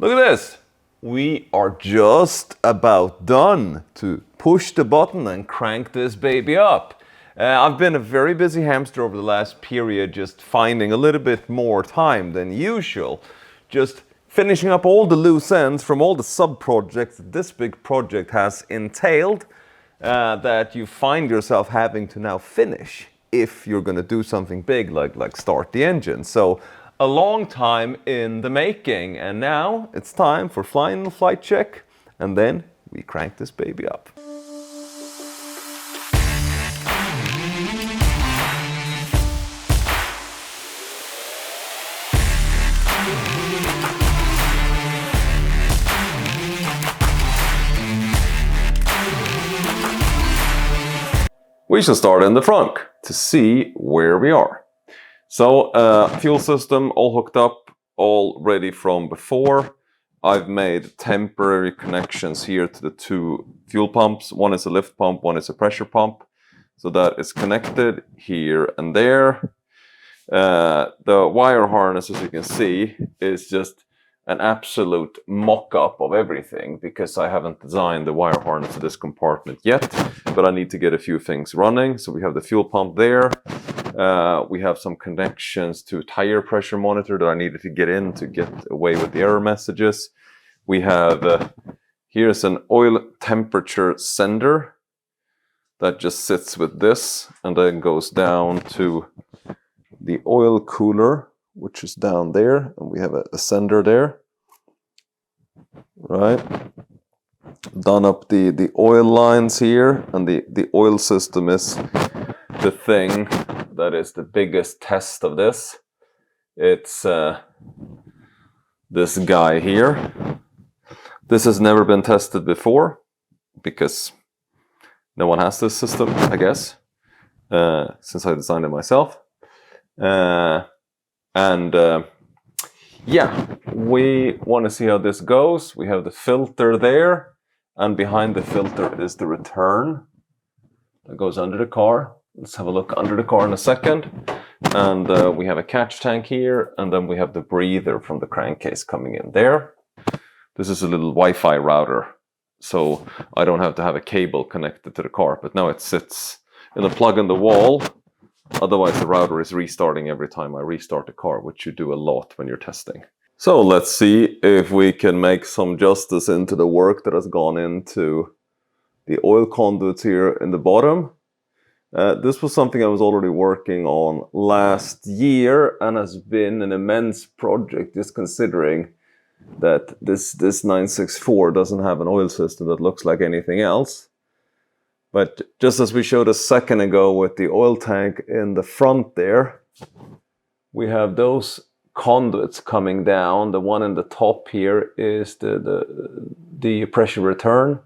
Look at this. We are just about done to push the button and crank this baby up. I've been a very busy hamster over the last period, just finding a little bit more time than usual. Just finishing up all the loose ends from all the sub-projects this big project has entailed that you find yourself having to now finish if you're going to do something big like start the engine. So a long time in the making, and now it's time for final flight check, and then we crank this baby up. We shall start in the front to see where we are. So fuel system all hooked up, all ready from before. I've made temporary connections here to the two fuel pumps. One is a lift pump, one is a pressure pump. So that is connected here and there. The wire harness, as you can see, is just an absolute mock-up of everything because I haven't designed the wire harness to this compartment yet, but I need to get a few things running. So we have the fuel pump there. We have some connections to tire pressure monitor that I needed to get in to get away with the error messages. We have, here's an oil temperature sender that just sits with this and then goes down to the oil cooler, which is down there, and we have a sender there, right? Done up the oil lines here, and the oil system is the thing that is the biggest test of this. It's this guy here. This has never been tested before because no one has this system, I guess, since I designed it myself. Yeah, we want to see how this goes. We have the filter there, and behind the filter is the return that goes under the car. Let's have a look under the car in a second. And we have a catch tank here, and then we have the breather from the crankcase coming in there. This is a little Wi-Fi router, so I don't have to have a cable connected to the car, but now it sits in a plug in the wall. Otherwise, the router is restarting every time I restart the car, which you do a lot when you're testing. So let's see if we can make some justice into the work that has gone into the oil conduits here in the bottom. This was something I was already working on last year and has been an immense project, just considering that this 964 doesn't have an oil system that looks like anything else. But just as we showed a second ago with the oil tank in the front there, we have those conduits coming down. The one in the top here is the pressure return,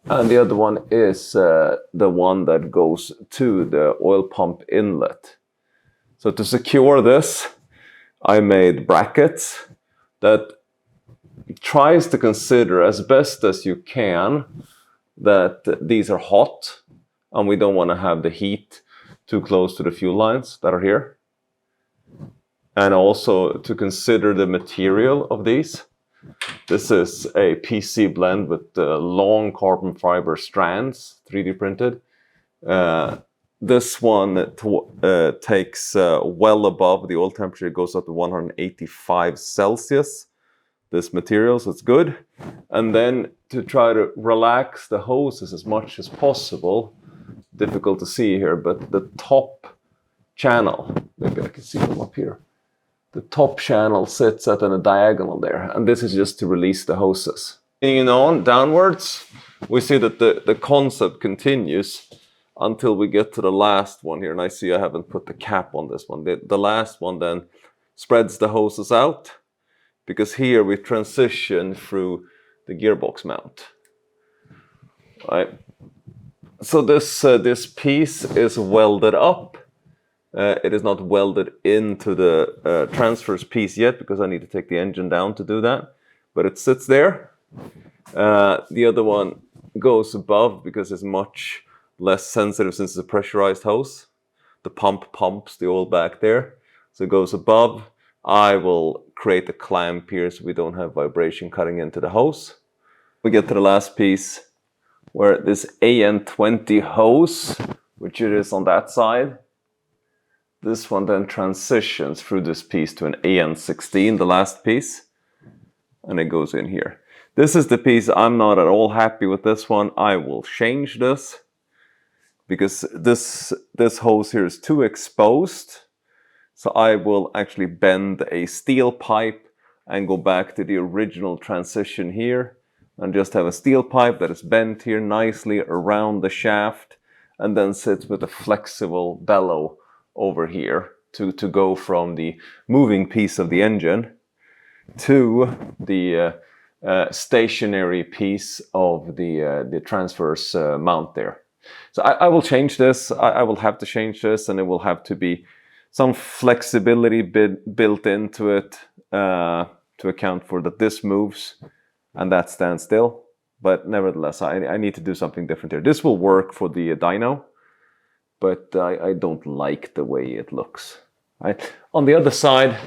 and the other one is the one that goes to the oil pump inlet. So to secure this, I made brackets that tries to consider as best as you can that these are hot and we don't want to have the heat too close to the fuel lines that are here. And also to consider the material of these. This is a PC blend with long carbon fiber strands, 3D printed. This one takes well above the oil temperature. It goes up to 185 Celsius. This material, so it's good. And then to try to relax the hoses as much as possible, difficult to see here, but the top channel, maybe I can see them up here. The top channel sits at a diagonal there, and this is just to release the hoses. Continuing on downwards, we see that the concept continues until we get to the last one here, and I see I haven't put the cap on this one. The last one then spreads the hoses out, because here we transition through the gearbox mount. Right. So this piece is welded up. It is not welded into the transfers piece yet because I need to take the engine down to do that. But it sits there. The other one goes above because it's much less sensitive since it's a pressurized hose. The pump pumps the oil back there. So it goes above. I will create a clamp here so we don't have vibration cutting into the hose. We get to the last piece where this AN20 hose, which it is on that side, this one then transitions through this piece to an AN16, the last piece, and it goes in here. This is the piece I'm not at all happy with this one. I will change this because this hose here is too exposed. So I will actually bend a steel pipe and go back to the original transition here and just have a steel pipe that is bent here nicely around the shaft and then sits with a flexible bellow over here to go from the moving piece of the engine to the stationary piece of the transverse mount there. So I will change this. I will have to change this, and it will have to be some flexibility built into it to account for that this moves and that stands still. But nevertheless, I need to do something different here. This will work for the dyno, but I don't like the way it looks. On the other side,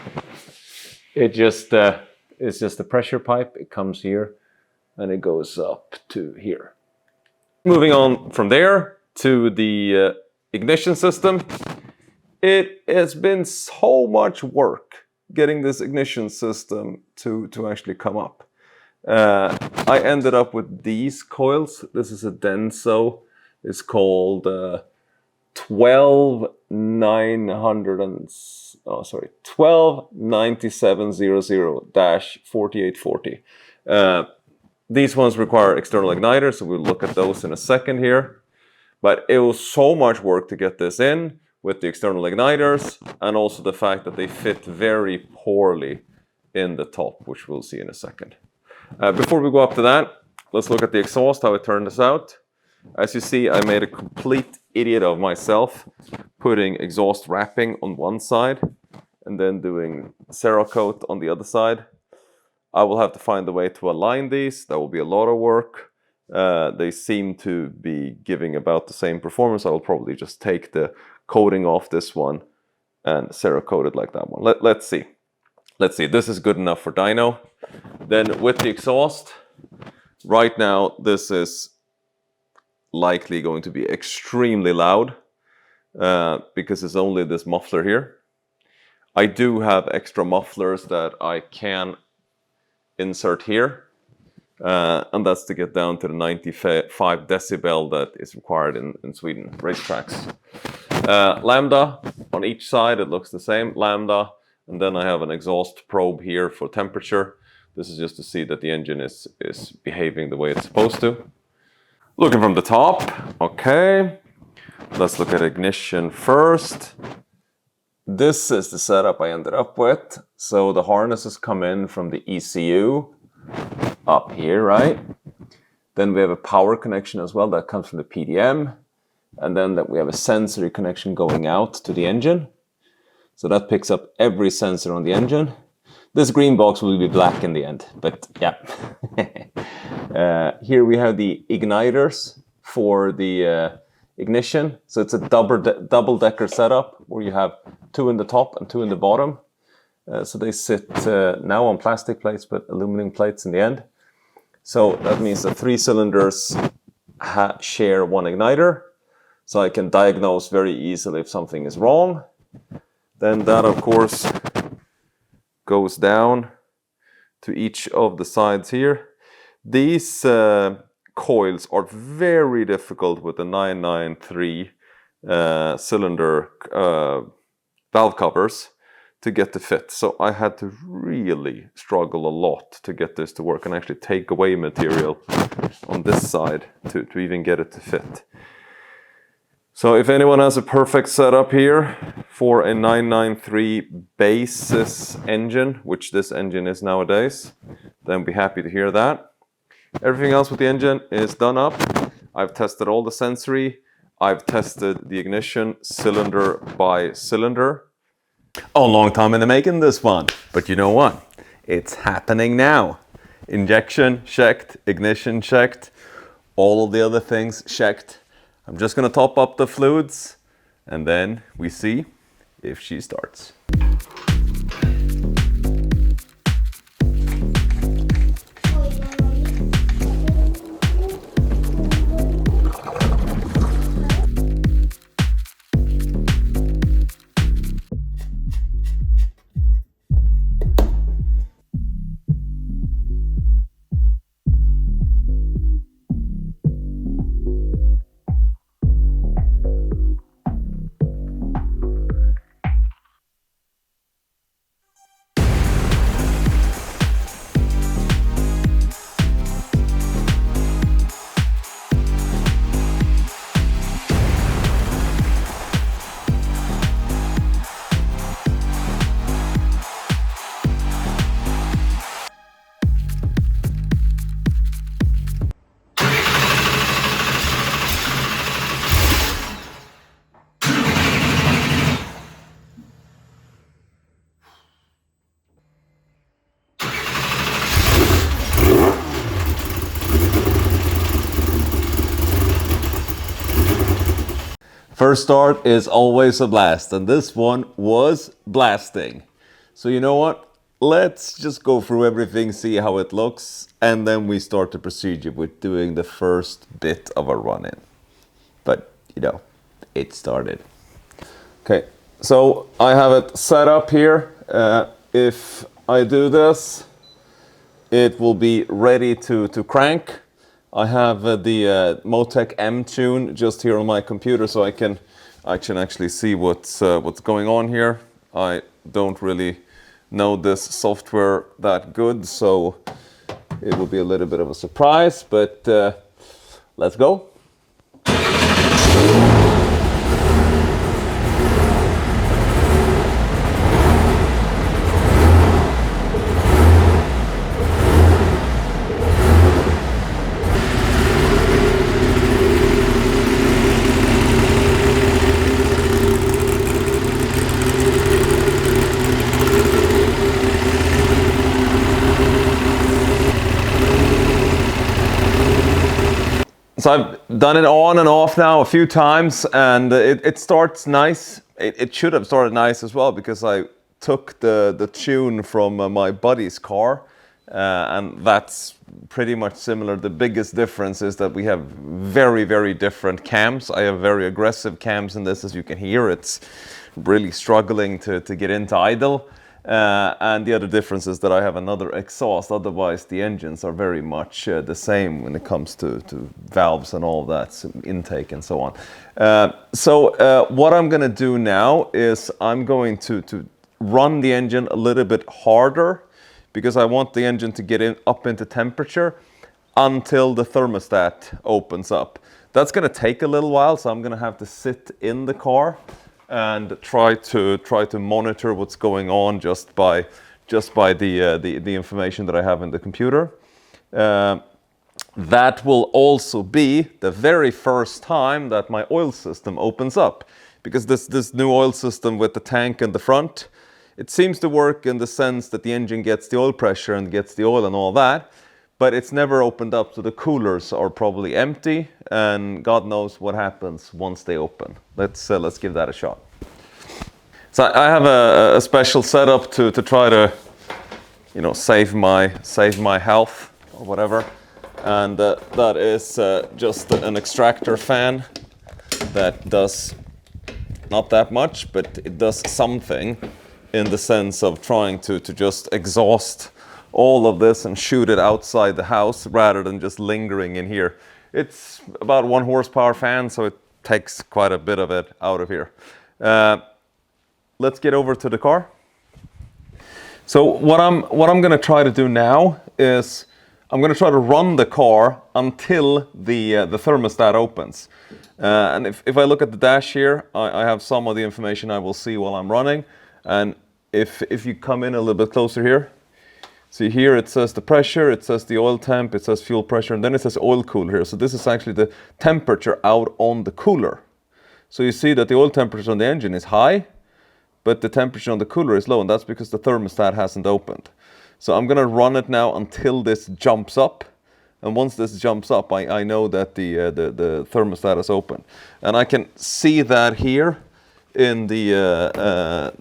it just it's just a pressure pipe. It comes here and it goes up to here. Moving on from there to the ignition system. It has been so much work getting this ignition system to actually come up. I ended up with these coils. This is a Denso. It's called 12970-4840. These ones require external igniters, so we'll look at those in a second here. But it was so much work to get this in with the external igniters, and also the fact that they fit very poorly in the top, which we'll see in a second. Before we go up to that, let's look at the exhaust, how it turned this out. As you see, I made a complete idiot of myself, putting exhaust wrapping on one side and then doing Cerakote on the other side. I will have to find a way to align these. That will be a lot of work. They seem to be giving about the same performance. I will probably just take the coating off this one and Cerakote it like that one. Let's see. Let's see. This is good enough for dyno. Then with the exhaust, right now this is likely going to be extremely loud because it's only this muffler here. I do have extra mufflers that I can insert here, and that's to get down to the 95 decibel that is required in Sweden racetracks. Lambda on each side, it looks the same, lambda, and then I have an exhaust probe here for temperature. This is just to see that the engine is behaving the way it's supposed to. Looking from the top, okay. Let's look at ignition first. This is the setup I ended up with. So the harnesses come in from the ECU up here, right? Then we have a power connection as well that comes from the PDM. And then we have a sensory connection going out to the engine. So that picks up every sensor on the engine. This green box will be black in the end, but yeah. Here we have the igniters for the ignition. So it's a double-decker setup where you have two in the top and two in the bottom. So they sit now on plastic plates, but aluminum plates in the end. So that means that 3 cylinders share one igniter. So I can diagnose very easily if something is wrong. Then that, of course, goes down to each of the sides here. These coils are very difficult with the 993 cylinder valve covers to get to fit. So I had to really struggle a lot to get this to work and actually take away material on this side to even get it to fit. So if anyone has a perfect setup here for a 993 basis engine, which this engine is nowadays, then be happy to hear that. Everything else with the engine is done up. I've tested all the sensory. I've tested the ignition cylinder by cylinder. A long time in the making, this one. But you know what? It's happening now. Injection checked, ignition checked, all of the other things checked. I'm just going to top up the fluids and then we see if she starts. First start is always a blast, and this one was blasting. So you know what? Let's just go through everything, see how it looks, and then we start the procedure with doing the first bit of a run-in. But, you know, it started. Okay, so I have it set up here. If I do this, it will be ready to crank. I have the Motec M tune just here on my computer, so I can actually see what's going on here. I don't really know this software that good, so it will be a little bit of a surprise, but let's go. So I've done it on and off now a few times, and it starts nice. It should have started nice as well, because I took the tune from my buddy's car, and that's pretty much similar. The biggest difference is that we have very, very different cams. I have very aggressive cams in this, as you can hear. It's really struggling to get into idle. And the other difference is that I have another exhaust. Otherwise, the engines are very much the same when it comes to valves and all that, so intake and so on. So what I'm going to do now is I'm going to run the engine a little bit harder, because I want the engine to get up into temperature until the thermostat opens up. That's going to take a little while, so I'm going to have to sit in the car and try to monitor what's going on just by the information that I have in the computer. That will also be the very first time that my oil system opens up, because this new oil system with the tank in the front, it seems to work in the sense that the engine gets the oil pressure and gets the oil and all that, but it's never opened up, so the coolers are probably empty, and God knows what happens once they open. Let's give that a shot. So I have a special setup to try to, you know, save my health or whatever, and that is just an extractor fan that does not that much, but it does something in the sense of trying to just exhaust all of this and shoot it outside the house rather than just lingering in here. It's about 1 horsepower fan, so it takes quite a bit of it out of here. Let's get over to the car. So what I'm going to try to do now is I'm going to try to run the car until the thermostat opens. And if I look at the dash here, I have some of the information I will see while I'm running. And if you come in a little bit closer here, see here it says the pressure, it says the oil temp, it says fuel pressure, and then it says oil cooler here. So this is actually the temperature out on the cooler. So you see that the oil temperature on the engine is high, but the temperature on the cooler is low, and that's because the thermostat hasn't opened. So I'm going to run it now until this jumps up. And once this jumps up, I know that the thermostat is open. And I can see that here in the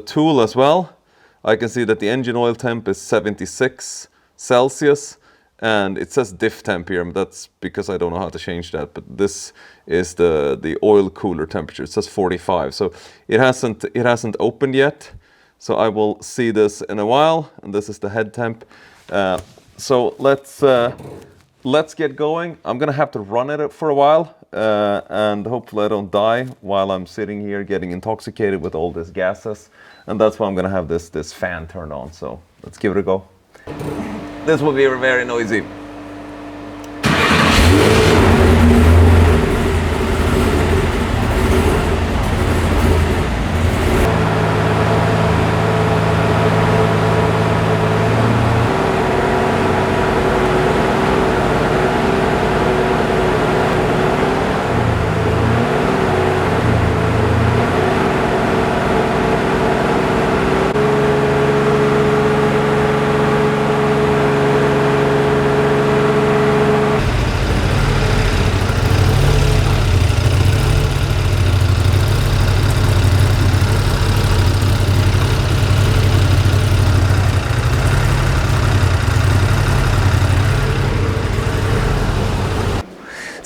tool as well. I can see that the engine oil temp is 76 Celsius, and it says diff temp here, but that's because I don't know how to change that. But this is the oil cooler temperature. It says 45, so it hasn't opened yet. So I will see this in a while, and this is the head temp. So let's get going. I'm gonna have to run it for a while, and hopefully I don't die while I'm sitting here getting intoxicated with all these gases. And that's why I'm gonna have this fan turned on. So let's give it a go. This will be very noisy.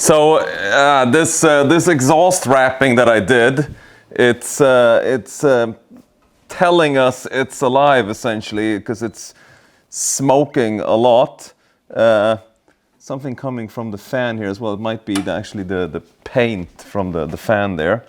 So this exhaust wrapping that I did, it's telling us it's alive essentially because it's smoking a lot. Something coming from the fan here as well. It might be actually the paint from the fan there.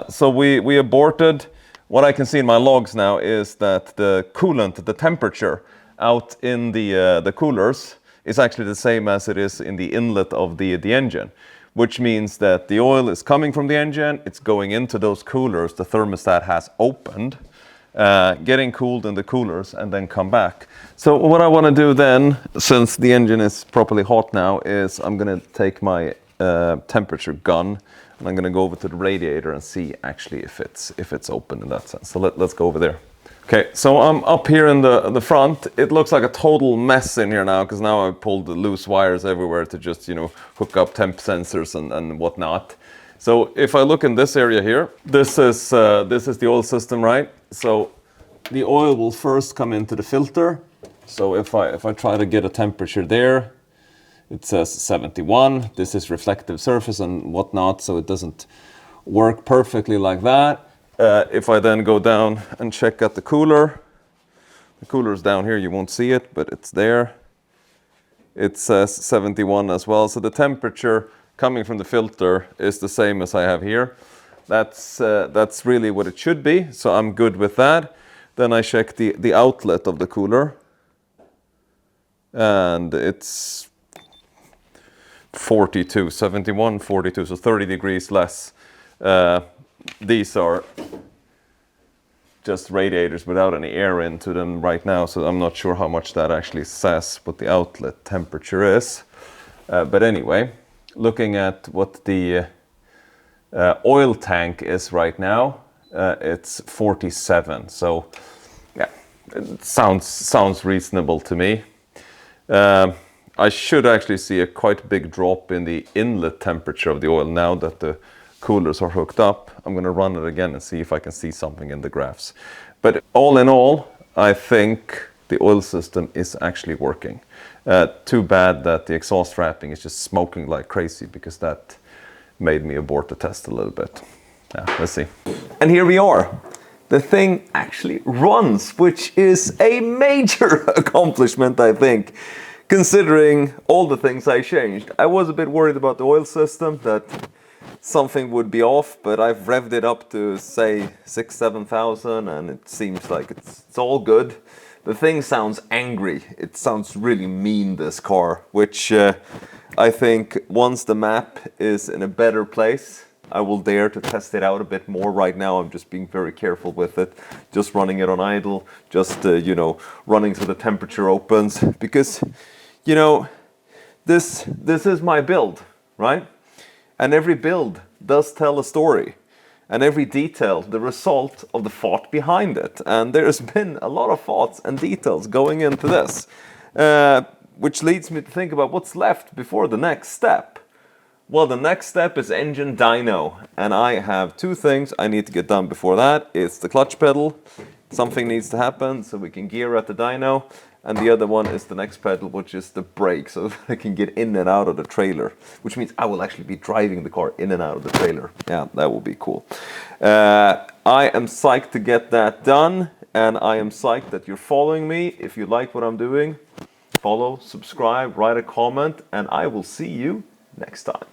So we aborted. What I can see in my logs now is that the coolant, the temperature out in the coolers is actually the same as it is in the inlet of the engine, which means that the oil is coming from the engine, it's going into those coolers, the thermostat has opened, getting cooled in the coolers and then come back. So what I want to do then, since the engine is properly hot now, is I'm going to take my temperature gun and I'm going to go over to the radiator and see actually if it's open in that sense. So let's go over there. Okay, so I'm up here in the front. It looks like a total mess in here now because now I've pulled the loose wires everywhere to just, you know, hook up temp sensors and whatnot. So if I look in this area here, this is the oil system, right? So the oil will first come into the filter. So if I try to get a temperature there, it says 71. This is reflective surface and whatnot, so it doesn't work perfectly like that. If I then go down and check at the cooler is down here, you won't see it, but it's there. It says 71 as well. So the temperature coming from the filter is the same as I have here. That's really what it should be, so I'm good with that. Then I check the outlet of the cooler, and it's 42, 71, 42, so 30 degrees less. These are just radiators without any air into them right now, so I'm not sure how much that actually says what the outlet temperature is. But anyway, looking at what the oil tank is right now, it's 47. So yeah, it sounds reasonable to me. I should actually see a quite big drop in the inlet temperature of the oil now that the coolers are hooked up. I'm going to run it again and see if I can see something in the graphs. But all in all, I think the oil system is actually working. Too bad that the exhaust wrapping is just smoking like crazy, because that made me abort the test a little bit. Yeah, let's see. And here we are. The thing actually runs, which is a major accomplishment, I think, considering all the things I changed. I was a bit worried about the oil system, that something would be off, but I've revved it up to say 6,000-7,000 and it seems like it's all good. The thing sounds angry. It sounds really mean, this car, which I think once the map is in a better place, I will dare to test it out a bit more. Right now I'm just being very careful with it, just running it on idle, just you know, running so the temperature opens, because you know, this is my build, right? And every build does tell a story, and every detail the result of the thought behind it. And there's been a lot of thoughts and details going into this, which leads me to think about what's left before the next step. Well, the next step is engine dyno, and I have two things I need to get done before that. It's the clutch pedal. Something needs to happen so we can gear at the dyno, and the other one is the next pedal, which is the brake, so that I can get in and out of the trailer, which means I will actually be driving the car in and out of the trailer. Yeah, that will be cool. I am psyched to get that done, and I am psyched that you're following me. If you like what I'm doing, follow, subscribe, write a comment, and I will see you next time.